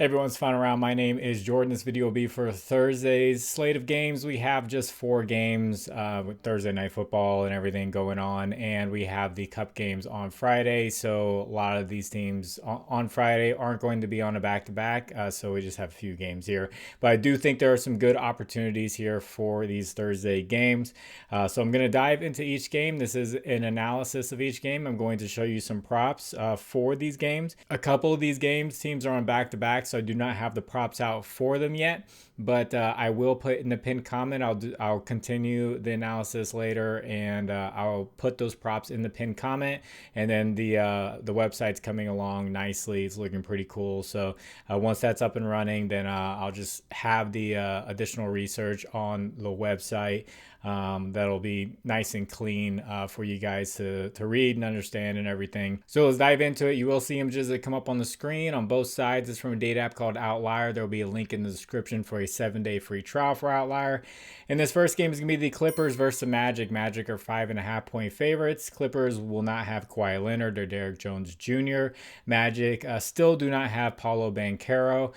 Hey everyone, it's fun around. My name is Jordan. This video will be for Thursday's slate of games. We have just 4 games with Thursday night football and everything going on, and we have the cup games on Friday. So a lot of these teams on Friday aren't going to be on a back-to-back, so we just have a few games here. But I do think there are some good opportunities here for these Thursday games. So I'm going to dive into each game. This is an analysis of each game. I'm going to show you some props for these games. A couple of these games, teams are on back-to-back, so I do not have the props out for them yet, but I will put in the pinned comment. I'll continue the analysis later, and I'll put those props in the pinned comment. And then the website's coming along nicely. It's looking pretty cool. So once that's up and running, then I'll just have the additional research on the website. That'll be nice and clean for you guys to read and understand and everything. So let's dive into it. You will see images that come up on the screen on both sides. It's from a data app called Outlier. There will be a link in the description for a 7-day free trial for Outlier. And this first game is going to be the Clippers versus the Magic. Magic are 5.5-point favorites. Clippers will not have Kawhi Leonard or Derrick Jones Jr. Magic still do not have Paolo Banchero.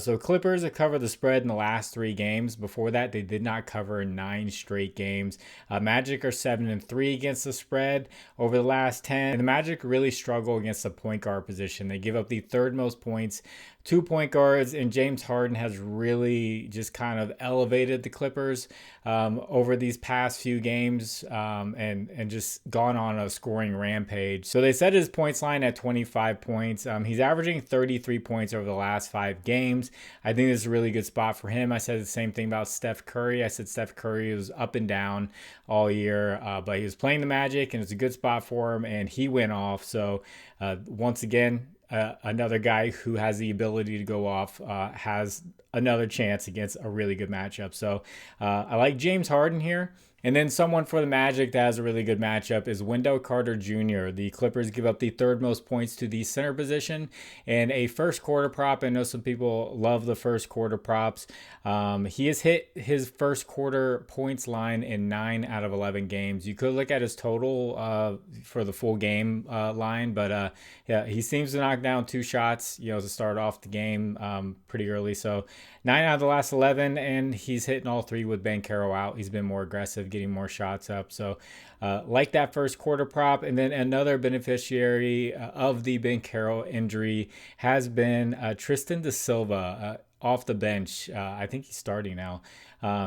So Clippers have covered the spread in the last 3 games. Before that, they did not cover 9 straight games. Magic are 7-3 against the spread over the last 10. And the Magic really struggle against the point guard position. They give up the 3rd most points to point guards, and James Harden has really just kind of elevated the Clippers over these past few games and just gone on a scoring rampage. So they set his points line at 25 points. He's averaging 33 points over the last 5 games. I think this is a really good spot for him. I said the same thing about Steph Curry. I said Steph Curry was up and down all year, but he was playing the Magic, and it's a good spot for him, and he went off. So once again, another guy who has the ability to go off has another chance against a really good matchup. So I like James Harden here. And then someone for the Magic that has a really good matchup is Wendell Carter Jr. The Clippers give up the 3rd most points to the center position, and a first quarter prop. I know some people love the first quarter props. He has hit his first quarter points line in 9 out of 11 games. You could look at his total for the full game line, but yeah, he seems to knock down 2 shots, to start off the game pretty early. So 9 out of the last 11, and he's hitting all 3 with Banchero out. He's been more aggressive, getting more shots up. So like that first quarter prop. And then another beneficiary of the Banchero injury has been Tristan da Silva off the bench. I think he's starting now.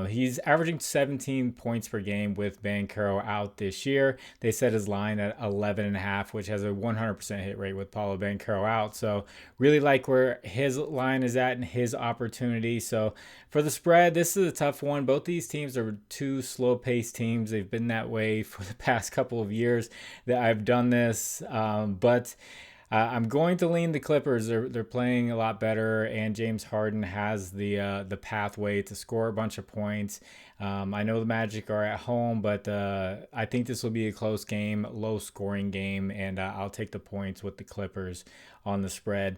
He's averaging 17 points per game with Banchero out this year. They set his line at 11.5, which has a 100% hit rate with Paolo Banchero out. So really like where his line is at and his opportunity. So for the spread, this is a tough one. Both these teams are 2 slow-paced teams. They've been that way for the past couple of years that I've done this. But I'm going to lean the Clippers. They're playing a lot better, and James Harden has the pathway to score a bunch of points. I know the Magic are at home, but I think this will be a close game, low-scoring game, and I'll take the points with the Clippers on the spread.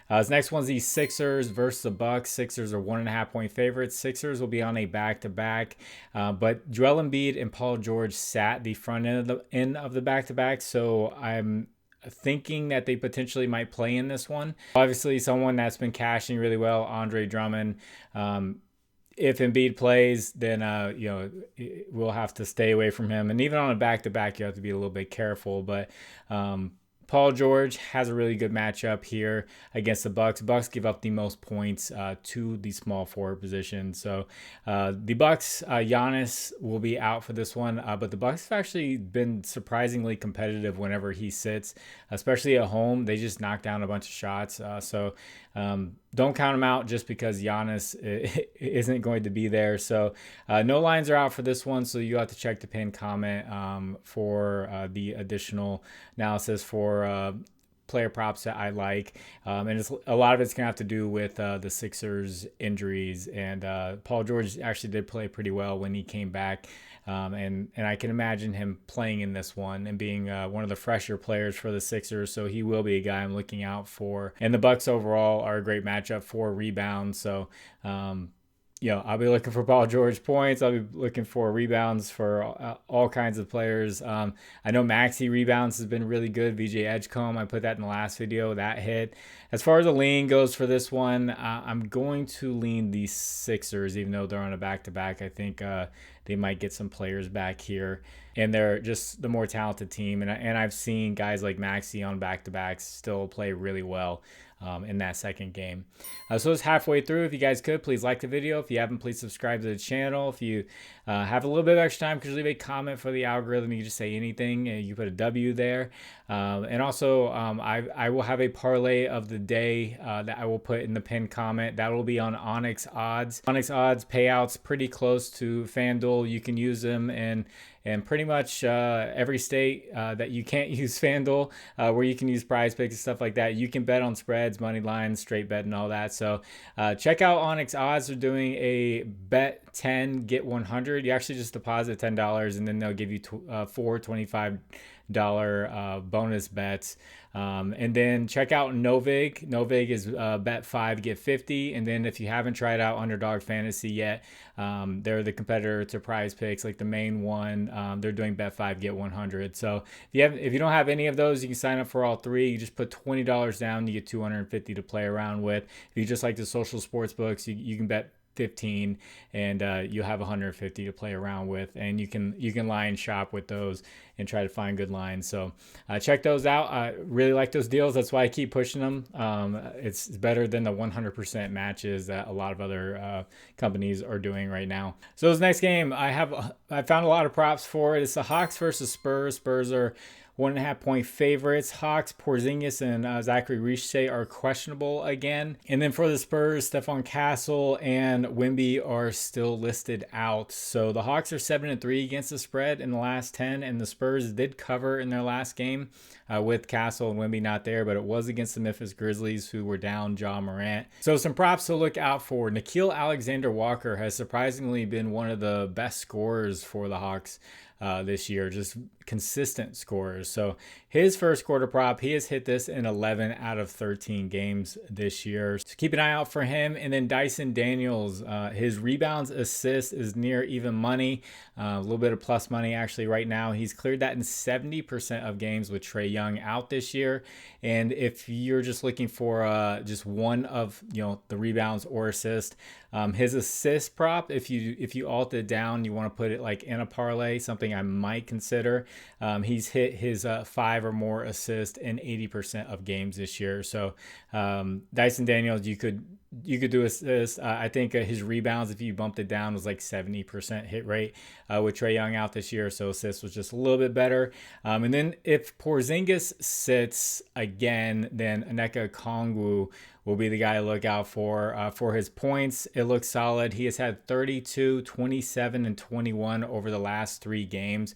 This next one's the Sixers versus the Bucks. Sixers are 1.5-point favorites. Sixers will be on a back-to-back, but Joel Embiid and Paul George sat the front end of the back-to-back, so I'm thinking that they potentially might play in this one. Obviously, someone that's been cashing really well, Andre Drummond. If Embiid plays, then we'll have to stay away from him. And even on a back-to-back, you have to be a little bit careful. But Paul George has a really good matchup here against the Bucks. Bucks give up the most points to the small forward position. So the Bucks, Giannis will be out for this one, but the Bucks have actually been surprisingly competitive whenever he sits, especially at home. They just knock down a bunch of shots. So don't count him out just because Giannis isn't going to be there. So no lines are out for this one, so you have to check the pinned comment for the additional analysis for player props that I like. And a lot of it's going to have to do with the Sixers injuries. And Paul George actually did play pretty well when he came back. And I can imagine him playing in this one and being one of the fresher players for the Sixers. So he will be a guy I'm looking out for. And the Bucks overall are a great matchup for rebounds. So I'll be looking for Paul George points. I'll be looking for rebounds for all kinds of players. I know Maxey rebounds has been really good. VJ Edgecombe, I put that in the last video. That hit. As far as the lean goes for this one, I'm going to lean the Sixers, even though they're on a back-to-back. I think they might get some players back here. And they're just the more talented team. And I've seen guys like Maxey on back-to-backs still play really well in that second game. So it's halfway through. If you guys could, please like the video. If you haven't, please subscribe to the channel. If you have a little bit of extra time, could leave a comment for the algorithm. You can just say anything. You put a W there. And also, I will have a parlay of the day that I will put in the pinned comment. That will be on Onyx Odds. Onyx Odds payouts pretty close to FanDuel. You can use them in pretty much every state that you can't use FanDuel, where you can use PrizePicks and stuff like that. You can bet on spreads, money lines, straight bet, and all that. So check out Onyx Odds. They're doing a bet 10, get 100. You actually just deposit $10, and then they'll give you four $25 bonus bets. And then check out Novig. Novig is bet 5, get 50. And then if you haven't tried out Underdog Fantasy yet, they're the competitor to PrizePicks, like the main one. They're doing bet 5, get 100. So if you don't have any of those, you can sign up for all three. You just put $20 down, you get 250 to play around with. If you just like the social sports books, you can bet 15 and you have 150 to play around with, and you can line shop with those and try to find good lines. So check those out. I really like those deals. That's why I keep pushing them. It's better than the 100% matches that a lot of other companies are doing right now. So this next game, I found a lot of props for it. It's the Hawks versus Spurs. Spurs are 1.5 point favorites. Hawks, Porzingis, and Zachary Riche are questionable again. And then for the Spurs, Stephon Castle and Wemby are still listed out. So the Hawks are 7-3 against the spread in the last 10, and the Spurs did cover in their last game with Castle and Wemby not there, but it was against the Memphis Grizzlies, who were down Ja Morant. So some props to look out for. Nickeil Alexander-Walker has surprisingly been one of the best scorers for the Hawks this year, just consistent scorers. So his first quarter prop, he has hit this in 11 out of 13 games this year. So keep an eye out for him. And then Dyson Daniels, his rebounds, assists is near even money, a little bit of plus money actually right now. He's cleared that in 70% of games with Trae Young out this year. And if you're just looking for just one of the rebounds or assist, his assist prop, if you alt it down, you want to put it like in a parlay, something I might consider. He's hit his 5 or more assists in 80% of games this year. So Dyson Daniels, you could do assists. I think his rebounds, if you bumped it down, was like 70% hit rate with Trae Young out this year. So assists was just a little bit better. And then if Porzingis sits again, then Onyeka Okongwu will be the guy to look out for his points. It looks solid. He has had 32, 27, and 21 over the last 3 games.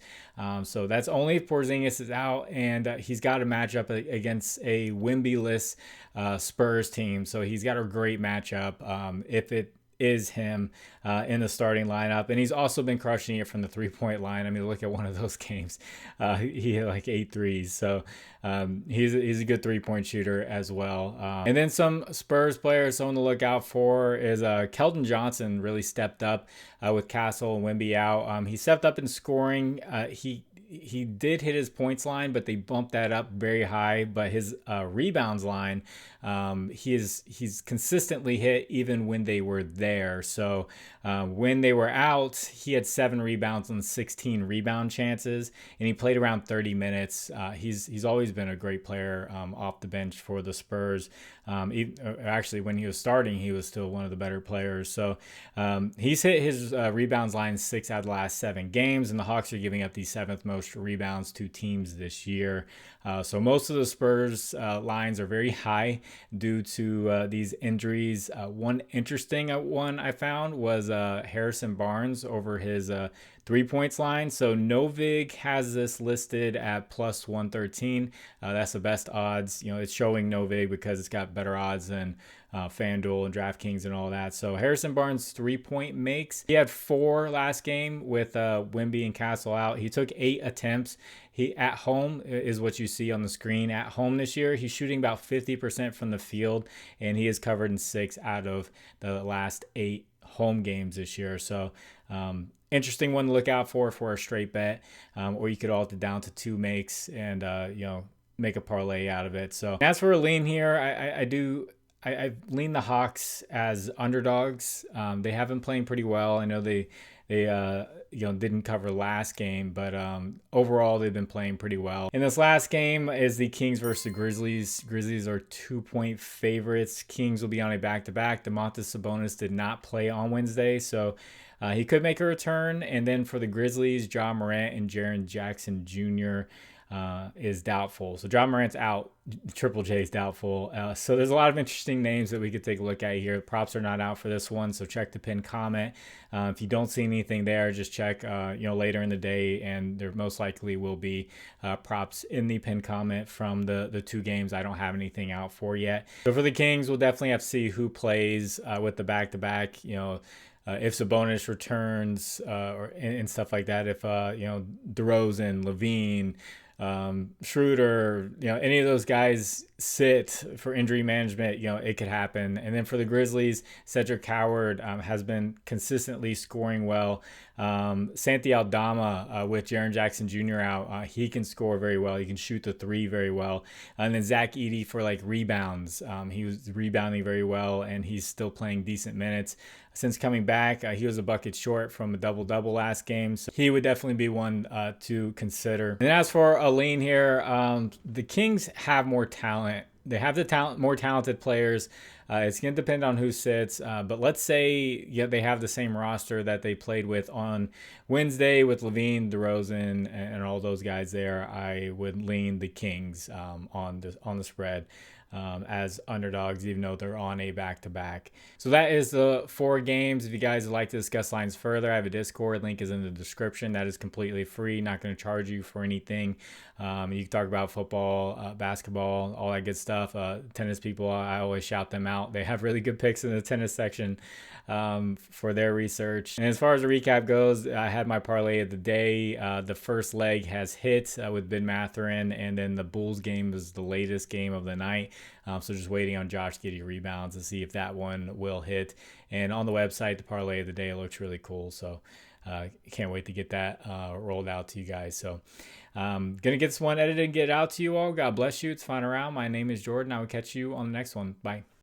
So that's only if Porzingis is out, and he's got a matchup against a Wemby-less Spurs team. So he's got a great matchup if it is him in the starting lineup. And he's also been crushing it from the 3-point line. I mean, look at one of those games. He hit like 8 threes. So he's a good 3-point shooter as well. And then some Spurs players, someone to look out for is Keldon Johnson really stepped up with Castle and Wemby out. He stepped up in scoring. He did hit his points line, but they bumped that up very high. But his rebounds line, he's consistently hit even when they were there. So when they were out, he had 7 rebounds on 16 rebound chances, and he played around 30 minutes. He's always been a great player off the bench for the Spurs. Actually, when he was starting, he was still one of the better players. So he's hit his rebounds line 6 out of the last 7 games, and the Hawks are giving up the 7th most rebounds to teams this year. So most of the Spurs lines are very high due to these injuries. One interesting one I found was Harrison Barnes over his 3 points line. So Novig has this listed at plus 113. That's the best odds. It's showing Novig because it's got better odds than FanDuel and DraftKings and all that. So Harrison Barnes 3-point makes. He had 4 last game with Wemby and Castle out. He took 8 attempts. He at home is what you see on the screen. At home this year, he's shooting about 50% from the field, and he is covered in 6 out of the last 8 home games this year. So interesting one to look out for a straight bet, or you could alt it down to 2 makes and make a parlay out of it. So as for a lean here, I lean the Hawks as underdogs. They have been playing pretty well. I know they didn't cover last game, but overall they've been playing pretty well. In this last game is the Kings versus the Grizzlies. Grizzlies are 2-point favorites. Kings will be on a back-to-back. Domantas Sabonis did not play on Wednesday, so he could make a return. And then for the Grizzlies, Ja Morant and Jaren Jackson Jr. Is doubtful. So John Morant's out. Triple J is doubtful. So there's a lot of interesting names that we could take a look at here. Props are not out for this one, so check the pinned comment. If you don't see anything there, just check later in the day, and there most likely will be props in the pinned comment from the 2 games I don't have anything out for yet. So for the Kings, we'll definitely have to see who plays with the back-to-back. If Sabonis returns and stuff like that, if DeRozan, Levine, Schroeder, any of those guys sit for injury management, it could happen. And then for the Grizzlies, Cedric Howard has been consistently scoring well. Santi Aldama with Jaren Jackson Jr. out, he can score very well. He can shoot the 3 very well. And then Zach Edey for rebounds. He was rebounding very well, and he's still playing decent minutes. Since coming back, he was a bucket short from a double-double last game, so he would definitely be one to consider. And as for a lean here, the Kings have more talent. They have the talent, more talented players. It's going to depend on who sits. But let's say they have the same roster that they played with on Wednesday with Levine, DeRozan, and all those guys there. I would lean the Kings on the spread as underdogs, even though they're on a back-to-back. So that is the 4 games. If you guys would like to discuss lines further, I have a Discord. Link is in the description. That is completely free. Not going to charge you for anything. You can talk about football, basketball, all that good stuff. Tennis people, I always shout them out. They have really good picks in the tennis section for their research. And as far as the recap goes, I had my parlay of the day. The first leg has hit with Ben Mathurin, and then the Bulls game was the latest game of the night. So just waiting on Josh Giddey rebounds to see if that one will hit. And on the website, the parlay of the day looks really cool. So can't wait to get that rolled out to you guys. So gonna get this one edited and get it out to you all. God bless you. It's fun around. My name is Jordan. I will catch you on the next one. Bye.